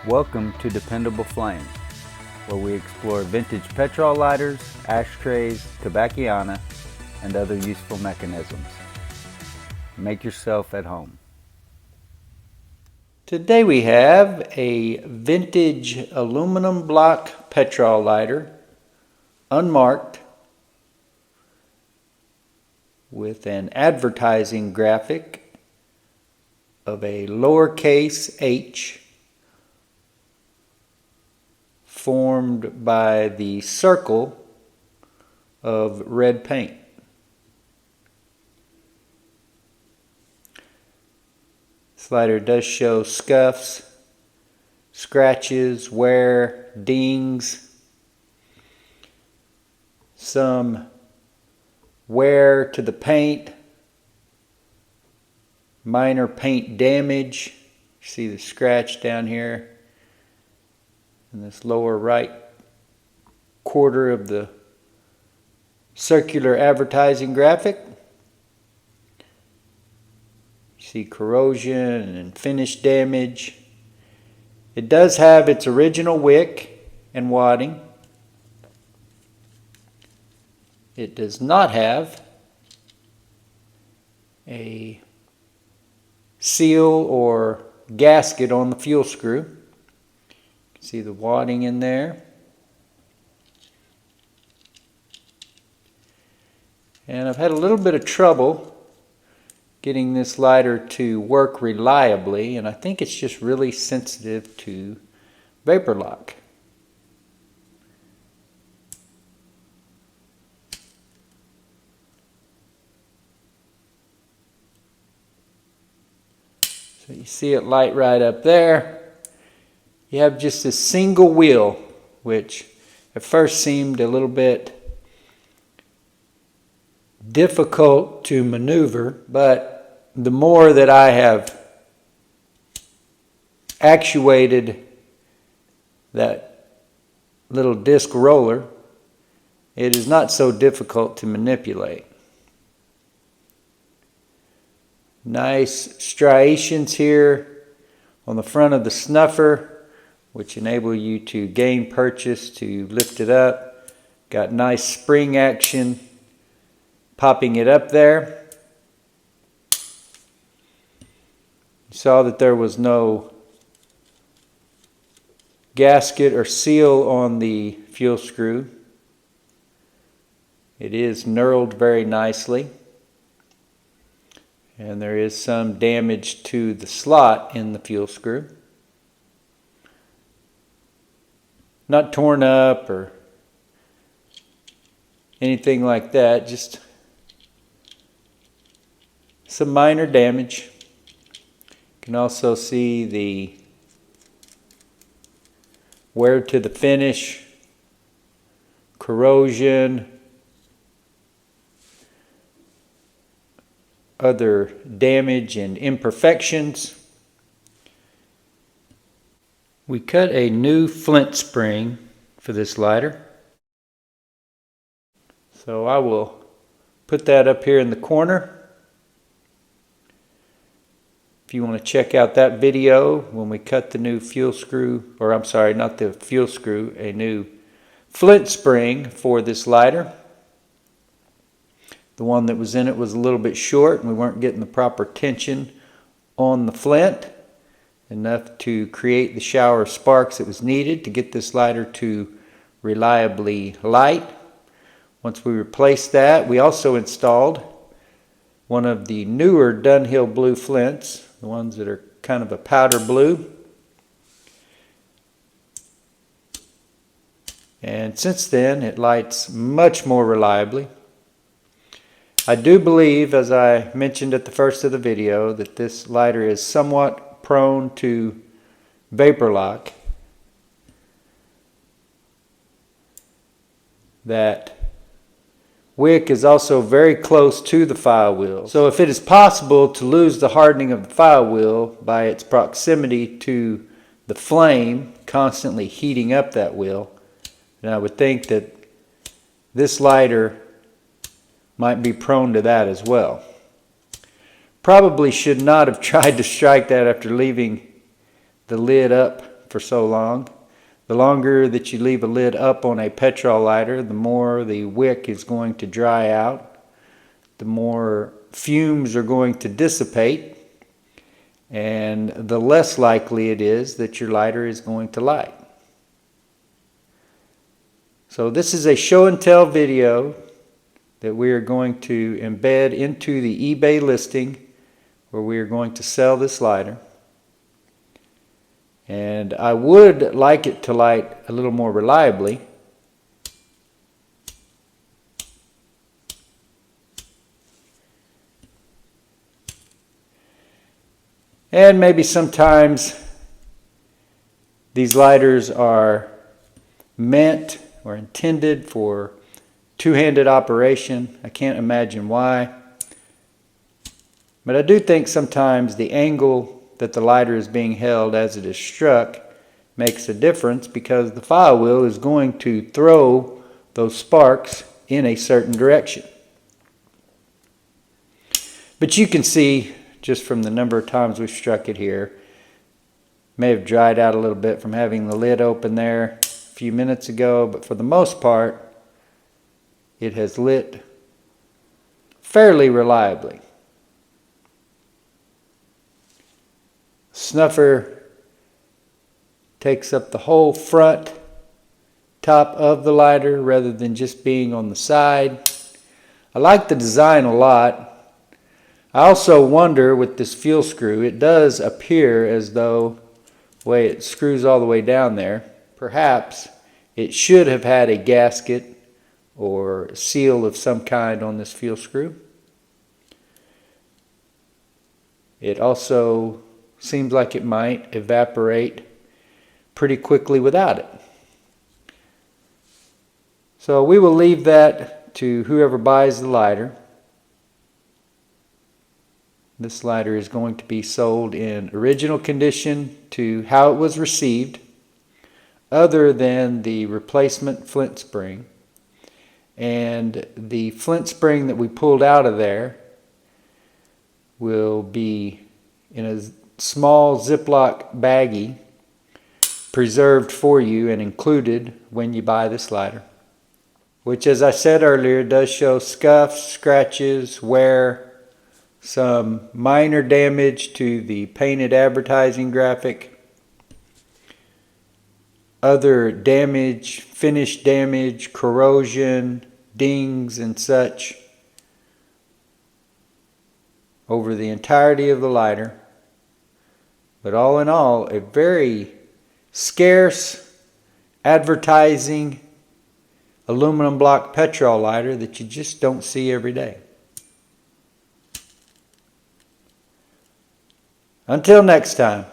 Welcome to Dependable Flame, where we explore vintage petrol lighters, ashtrays, tobacconiana, and other useful mechanisms. Make yourself at home. Today we have a vintage aluminum block petrol lighter, unmarked, with an advertising graphic of a lowercase h formed by the circle of red paint. This lighter does show scuffs, scratches, wear, dings, some wear to the paint, minor paint damage. See the scratch down here in this lower right quarter of the circular advertising graphic. You see corrosion and finish damage. It does have its original wick and wadding. It does not have a seal or gasket on the fuel screw. See the wadding in there. And I've had a little bit of trouble getting this lighter to work reliably, and I think it's just really sensitive to vapor lock. So you see it light right up there. You have just a single wheel, which at first seemed a little bit difficult to maneuver, but the more that I have actuated that little disc roller, it is not so difficult to manipulate. Nice striations here on the front of the snuffer, which enable you to gain purchase to lift it up. Got nice spring action popping it up there. You saw that there was no gasket or seal on the fuel screw. It is knurled very nicely, and there is some damage to the slot in the fuel screw. Not torn up or anything like that, just some minor damage. You can also see the wear to the finish, corrosion, other damage and imperfections. We cut a new Flint spring for this lighter, so I will put that up here in the corner. If you want to check out that video when we cut the new fuel screw, or I'm sorry, not the fuel screw, a new Flint spring for this lighter. The one that was in it was a little bit short and we weren't getting the proper tension on the flint, enough to create the shower of sparks that was needed to get this lighter to reliably light. Once we replaced that, we also installed one of the newer Dunhill blue flints, the ones that are kind of a powder blue. And since then, it lights much more reliably. I do believe, as I mentioned at the first of the video, that this lighter is somewhat prone to vapor lock. That wick is also very close to the file wheel. So if it is possible to lose the hardening of the file wheel by its proximity to the flame constantly heating up that wheel, then I would think that this lighter might be prone to that as well. Probably should not have tried to strike that after leaving the lid up for so long. The longer that you leave a lid up on a petrol lighter, the more the wick is going to dry out, the more fumes are going to dissipate, and the less likely it is that your lighter is going to light. So this is a show and tell video that we are going to embed into the eBay listing where we are going to sell this lighter. And I would like it to light a little more reliably. And maybe sometimes these lighters are meant or intended for two-handed operation. I can't imagine why. But I do think sometimes the angle that the lighter is being held as it is struck makes a difference, because the file wheel is going to throw those sparks in a certain direction. But you can see just from the number of times we've struck it here, may have dried out a little bit from having the lid open there a few minutes ago, but for the most part it has lit fairly reliably. Snuffer takes up the whole front top of the lighter rather than just being on the side. I like the design a lot. I also wonder with this fuel screw, it does appear as though the way it screws all the way down there, perhaps it should have had a gasket or seal of some kind on this fuel screw. It also seems like it might evaporate pretty quickly without it. So we will leave that to whoever buys the lighter. This lighter is going to be sold in original condition to how it was received, other than the replacement Flint spring. And the Flint spring that we pulled out of there will be in a small Ziploc baggie preserved for you and included when you buy this lighter, which, as I said earlier, does show scuffs, scratches, wear, some minor damage to the painted advertising graphic, other damage, finish damage, corrosion, dings and such over the entirety of the lighter. But all in all, a very scarce advertising aluminum block petrol lighter that you just don't see every day. Until next time.